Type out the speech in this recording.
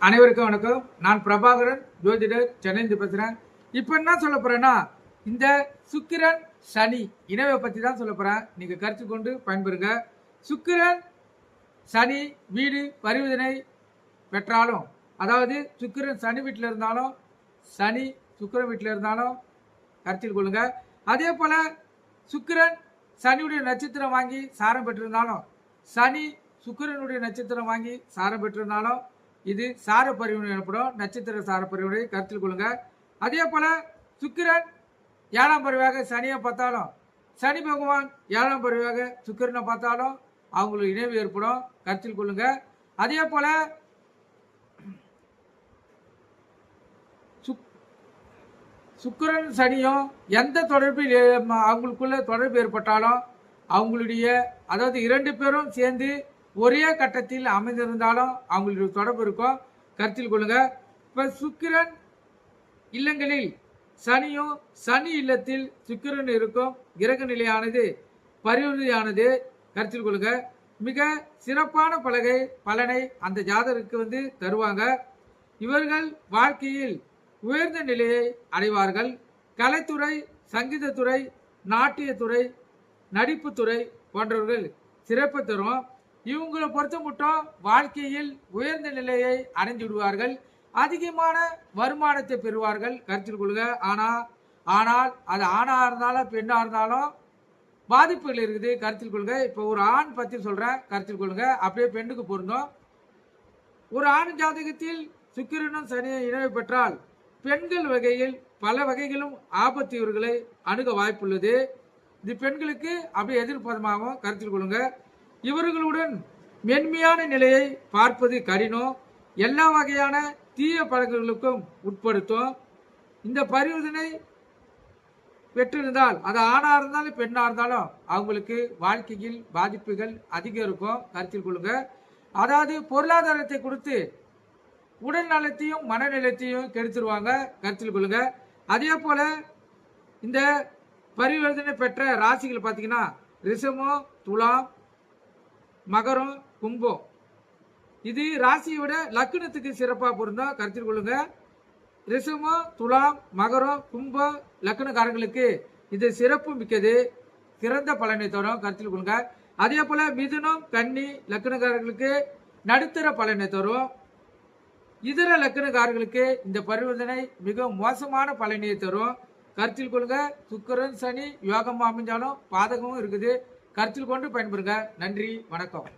அனைவருக்கும் வணக்கம். நான் பிரபாகரன், ஜோதிடர், சென்னைந்து பேசுறேன். இப்போ என்ன சொல்ல போறேன்னா, இந்த சுக்கிரன் சனி இணைவை பத்தி தான் சொல்ல போறேன். நீங்க கருத்து கொண்டு பயன்பெறுங்க. சுக்கிரன் சனி வீடு பரிவர்த்தனை பெற்றாலும், அதாவது சுக்கிரன் சனி வீட்டில் இருந்தாலும், சனி சுக்கிரன் வீட்டில் இருந்தாலும் கருத்தில் கொள்ளுங்க. அதே போல சுக்கிரன் சனியுடைய நட்சத்திரம் வாங்கி சாரம் பெற்றிருந்தாலும், சனி சுக்கிரனுடைய நட்சத்திரம் வாங்கி சாரம் பெற்றிருந்தாலும் இது சார பரிவுரை எனப்படும். நட்சத்திர சார பரிவுரை கருத்தில் கொள்ளுங்க. அதே போல சுக்கிரன் 7ஆம் பருவாக சனியை பார்த்தாலும், சனி பகவான் 7ஆம் பருவாக சுக்கிரனை பார்த்தாலும் அவங்களுக்கு இணைவு ஏற்படும். கருத்தில் கொள்ளுங்க. அதே போல சுக்கிரன் சனியும் எந்த தொடர்பில் அவங்களுக்குள்ள தொடர்பு ஏற்பட்டாலும், அவங்களுடைய அதாவது 2 பேரும் சேர்ந்து ஒரே கட்டத்தில் அமைந்திருந்தாலும் அவங்களுடைய தொடர்பு இருக்கும். கருத்தில் கொள்ளுங்க. இப்போ சுக்கிரன் இல்லங்களில் சனியும், சனி இல்லத்தில் சுக்கிரன் இருக்கும் கிரக நிலையானது பரிவர்த்தனையானது கருத்தில் கொள்ளுங்க. மிக சிறப்பான பலனை அந்த ஜாதகருக்கு தருவாங்க. இவர்கள் வாழ்க்கையில் உயர்ந்த நிலையை அடைவார்கள். கலைத்துறை, சங்கீதத்துறை, நாட்டியத்துறை, நடிப்புத்துறை போன்றவர்கள் சிறப்பு தரும். இவங்களை பொறுத்த மட்டும் வாழ்க்கையில் உயர்ந்த நிலையை அடைந்து விடுவார்கள். அதிகமான வருமானத்தை பெறுவார்கள். கருத்தில் கொள்ளுங்க. ஆனால் அது ஆணா இருந்தாலும் பெண்ணா இருந்தாலும் பாதிப்புகள் இருக்குது. கருத்தில் கொள்ளுங்க. இப்போ ஒரு ஆண் பற்றி சொல்றேன், கருத்தில் கொள்ளுங்க. அப்படியே பெண்ணுக்கு பொருந்தும். ஒரு ஆண் ஜாதகத்தில் சுக்கிரனும் சனியை இணைவு பெற்றால் பெண்கள் வகையில் பல வகைகளும் ஆபத்து இவர்களை அணுக வாய்ப்புள்ளது. இது பெண்களுக்கு அப்படியே எதிர்ப்பதமாகவும் கருத்தில் கொள்ளுங்க. இவர்களுடன் மென்மையான நிலையை பார்ப்பது கடினம். எல்லா வகையான தீய பழக்கங்களுக்கும் உட்படுத்தும். இந்த பரிவர்த்தனை பெற்றிருந்தால், அது ஆணா இருந்தாலும் பெண்ணா இருந்தாலும் அவங்களுக்கு வாழ்க்கையில் பாதிப்புகள் அதிகம் இருக்கும். கருத்தில் கொள்ளுங்க. அதாவது பொருளாதாரத்தை கொடுத்து உடல் நலத்தையும் மனநலத்தையும் கெடுத்துருவாங்க. கருத்தில் கொள்ளுங்க. அதே போல இந்த பரிவர்த்தனை பெற்ற ராசிகள் பார்த்தீங்கன்னா ரிஷபம், துலாம், மகரம், கும்பம். இது ராசியை விட லக்னத்துக்கு சிறப்பாக பொருந்தும். கருத்தில் கொள்ளுங்க. ரிஷபம், துலாம், மகரம், கும்பம் லக்னக்காரங்களுக்கு இது சிறப்பு மிக்கது, சிறந்த பலனை தரும். கருத்தில் கொள்ளுங்க. அதே போல மிதுனம், கன்னி லக்னக்காரர்களுக்கு நடுத்தர பலனை தரும். இதர லக்னக்காரர்களுக்கு இந்த பரிவர்த்தனை மிக மோசமான பலனை தரும். கருத்தில் கொள்ளுங்க. சுக்கிரன் சனி யோகமா அமைஞ்சாலும் பாதகமும் இருக்குது. கருத்தில் கொண்டு பயன்பெறுங்க. நன்றி, வணக்கம்.